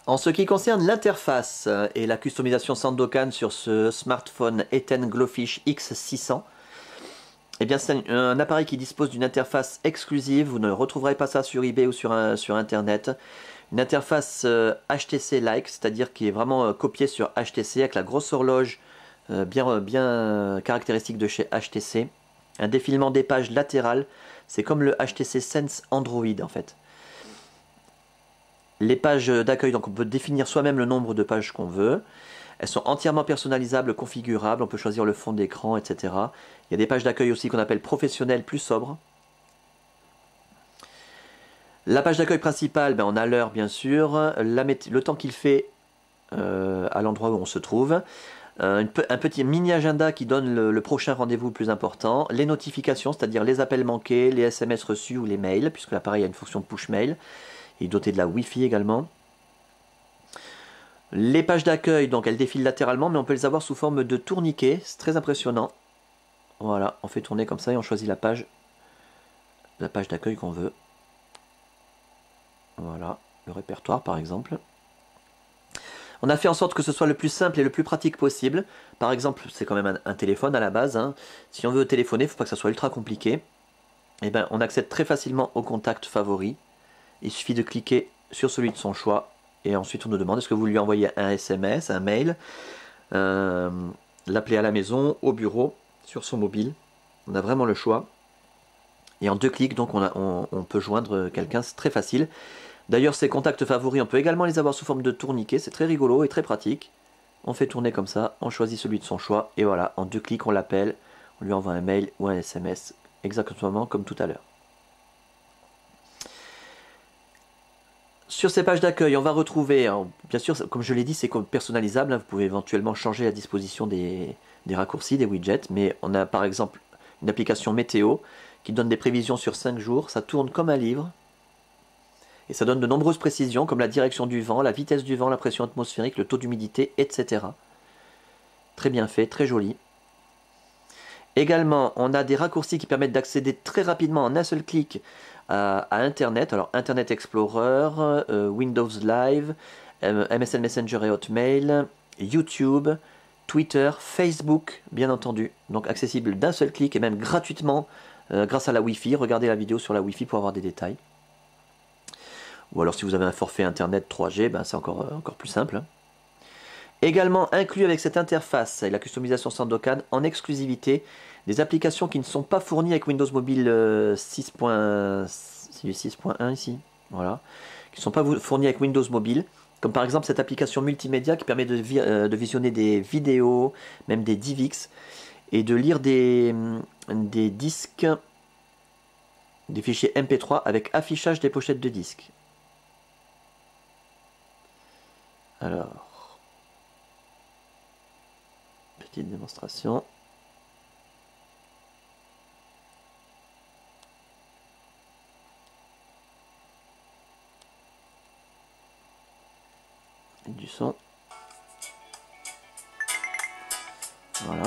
En ce qui concerne l'interface et la customisation Sandokan sur ce smartphone Etten Glowfish X600, eh bien c'est un appareil qui dispose d'une interface exclusive, vous ne retrouverez pas ça sur eBay ou sur internet. Une interface HTC-like, c'est-à-dire qui est vraiment copiée sur HTC avec la grosse horloge bien caractéristique de chez HTC. Un défilement des pages latérales, c'est comme le HTC Sense Android en fait. Les pages d'accueil, donc on peut définir soi-même le nombre de pages qu'on veut. Elles sont entièrement personnalisables, configurables, on peut choisir le fond d'écran, etc. Il y a des pages d'accueil aussi qu'on appelle professionnelles, plus sobres. La page d'accueil principale, on a l'heure bien sûr, le temps qu'il fait à l'endroit où on se trouve. Un petit mini agenda qui donne le prochain rendez-vous le plus important. Les notifications, c'est-à-dire les appels manqués, les SMS reçus ou les mails, puisque l'appareil a une fonction push mail. Il est doté de la Wi-Fi également. Les pages d'accueil, donc elles défilent latéralement, mais on peut les avoir sous forme de tourniquet. C'est très impressionnant. Voilà, on fait tourner comme ça et on choisit la page d'accueil qu'on veut. Voilà, le répertoire par exemple. On a fait en sorte que ce soit le plus simple et le plus pratique possible. Par exemple, c'est quand même un téléphone à la base. Hein. Si on veut téléphoner, il ne faut pas que ça soit ultra compliqué. Et on accède très facilement aux contacts favoris. Il suffit de cliquer sur celui de son choix. Et ensuite, on nous demande est-ce que vous lui envoyez un SMS, un mail, l'appeler à la maison, au bureau, sur son mobile. On a vraiment le choix. Et en 2 clics, donc, on peut joindre quelqu'un, c'est très facile. D'ailleurs, ces contacts favoris, on peut également les avoir sous forme de tourniquet. C'est très rigolo et très pratique. On fait tourner comme ça, on choisit celui de son choix. Et voilà, en 2 clics, on l'appelle. On lui envoie un mail ou un SMS, exactement comme tout à l'heure. Sur ces pages d'accueil, on va retrouver, bien sûr, comme je l'ai dit, c'est personnalisable. Hein, vous pouvez éventuellement changer la disposition des raccourcis, des widgets. Mais on a par exemple une application météo qui donne des prévisions sur 5 jours. Ça tourne comme un livre. Et ça donne de nombreuses précisions comme la direction du vent, la vitesse du vent, la pression atmosphérique, le taux d'humidité, etc. Très bien fait, très joli. Également, on a des raccourcis qui permettent d'accéder très rapidement en un seul clic à Internet. Alors Internet Explorer, Windows Live, MSN Messenger et Hotmail, YouTube, Twitter, Facebook, bien entendu. Donc accessible d'un seul clic et même gratuitement grâce à la Wi-Fi. Regardez la vidéo sur la Wi-Fi pour avoir des détails. Ou alors si vous avez un forfait Internet 3G, c'est encore plus simple. Hein. Également inclus avec cette interface et la customisation Sandokan en exclusivité des applications qui ne sont pas fournies avec Windows Mobile 6.1 ici, voilà, qui ne sont pas fournies avec Windows Mobile, comme par exemple cette application multimédia qui permet de visionner des vidéos, même des DivX, et de lire des disques, des fichiers MP3 avec affichage des pochettes de disques. Alors, petite démonstration. Et du son. Voilà.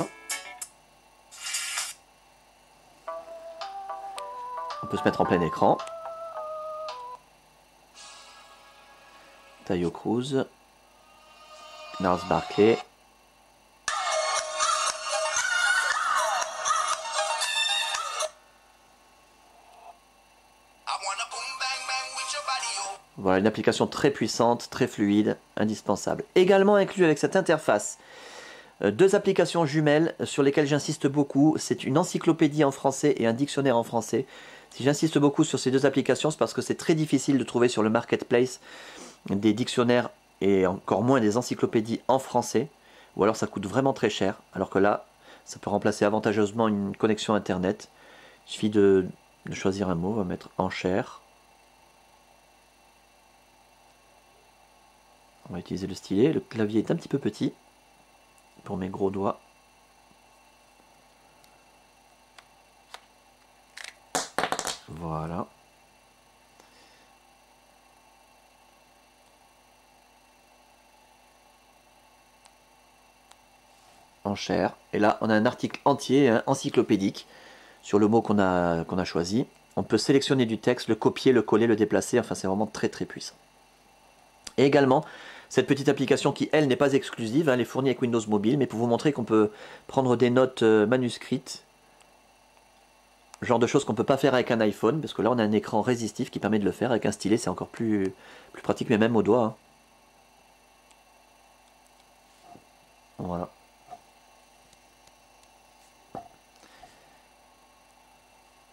On peut se mettre en plein écran. Tayo Cruz. Gnarls Barkley. Voilà, une application très puissante, très fluide, indispensable. Également inclus avec cette interface, 2 applications jumelles sur lesquelles j'insiste beaucoup. C'est une encyclopédie en français et un dictionnaire en français. Si j'insiste beaucoup sur ces 2 applications, c'est parce que c'est très difficile de trouver sur le marketplace des dictionnaires et encore moins des encyclopédies en français. Ou alors ça coûte vraiment très cher. Alors que là, ça peut remplacer avantageusement une connexion internet. Il suffit de choisir un mot, on va mettre enchère. On va utiliser le stylet. Le clavier est un petit peu petit pour mes gros doigts. Voilà. Enchère. Et là, on a un article entier, hein, encyclopédique, sur le mot qu'on a choisi. On peut sélectionner du texte, le copier, le coller, le déplacer. Enfin, c'est vraiment très très puissant. Et également, cette petite application qui, elle, n'est pas exclusive, hein, elle est fournie avec Windows Mobile, mais pour vous montrer qu'on peut prendre des notes manuscrites, genre de choses qu'on ne peut pas faire avec un iPhone, parce que là on a un écran résistif qui permet de le faire, avec un stylet c'est encore plus pratique, mais même au doigt. Hein. Voilà.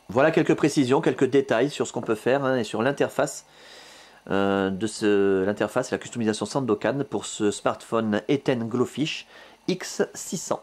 Voilà quelques précisions, quelques détails sur ce qu'on peut faire hein, et sur l'interface l'interface et la customisation Sandokan pour ce smartphone Etten Glowfish X600.